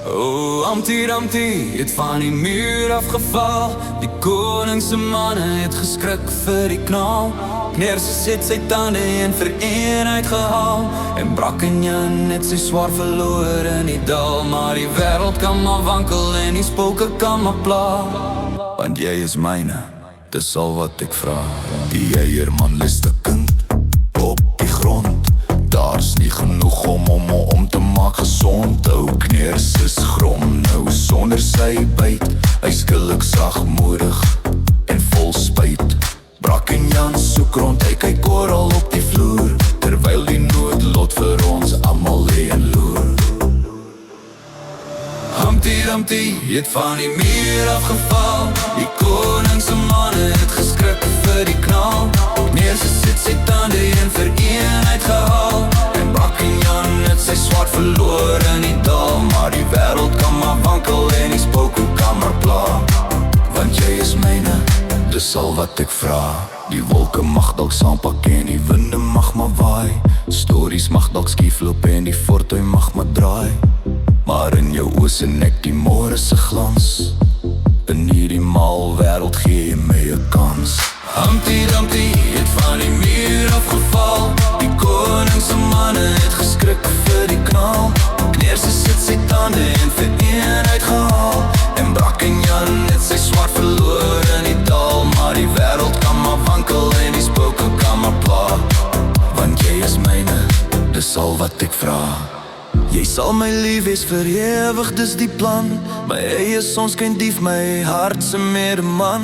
O, Humpty Dumpty het van die muur afgeval. Die koningse manne het geskrik vir die knal. Kneerses het sy tande een vir een uitgehaal. En Brakkenjan het sy swaard verloor in die dal. Maar die wêreld kan maar wankel en die spooke kan maar pla. Want jy is myne, dis al wat ek vra. Die eierman lê stikkend op die grond. Daar's nie genoeg om te maak gesond. Ou Kneerses grom nou sonder sy byt. Hy skielik sagmoedig en vol spyt. Brakkenjan soek rond, hy kyk oral op die vloer, terwyl die noodlot vir ons almal lê en loer. Humpty Dumpty het van die muur afgeval. Die koningse manne het geskrik vir die knal. Kneerses het sy tande een vir een uitgehaal. En Brakkenjan het sy swaard verloor in die dal. Maar die wêreld kan maar wankel en die spooke kan maar pla. Want jy is myne, dis al wat ek vra. Die wolke mag dalk saampak en die winde mag maar waai. Stories mag dalk skiefloop en die fortuin mag maar draai. Maar in jou oë sien ek die môre se glans. In hierdie mal wêreld gee jy my 'n kans. Humpty Dumpty het van die muur afgeval. Die koningse manne het geskrik vir die knal. Kneerses het sy tande een vir een uitgehaal. En Brakkenjan het sy swaard verloor in die dal. Maar die wêreld kan maar wankel en die spooke kan maar pla. Want jy is myne, dis al wat ek vra. Jy sal my lief wees vir ewig, dis die plan. My eie sonskyndief, my hart se medeman.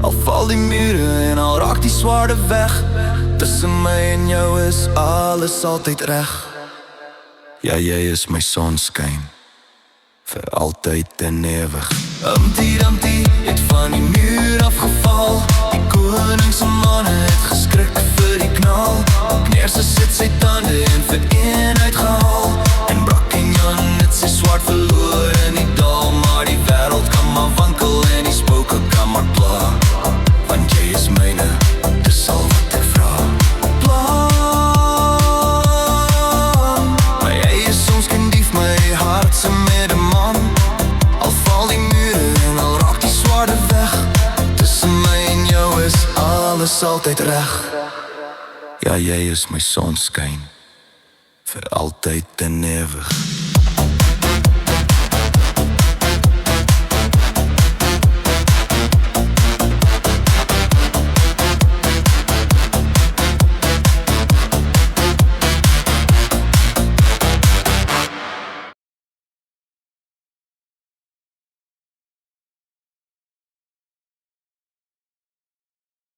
Al val die mure en al raak die swaarde weg, tussen my en jou is alles altyd reg. Ja, jy is my sonskyn, vir altyd en ewig. Humpty Dumpty het van die muur afgeval. Die koningse manne het geskrik vir die knal. Kneerses het sy tande een vir een uitgehaal. En Brakkenjan het sy swaard verloor in die dal. Maar die wêreld kan maar wankel en die spooke kan maar pla. Want jy is myne, dis al wat ek vra. Plan, my eie sonskyndief, my hart se medeman. Al val die mure en al raak die swaarde weg, tussen my en jou is alles altyd reg. Ja, jy is my sonskyn, vir altyd en ewig.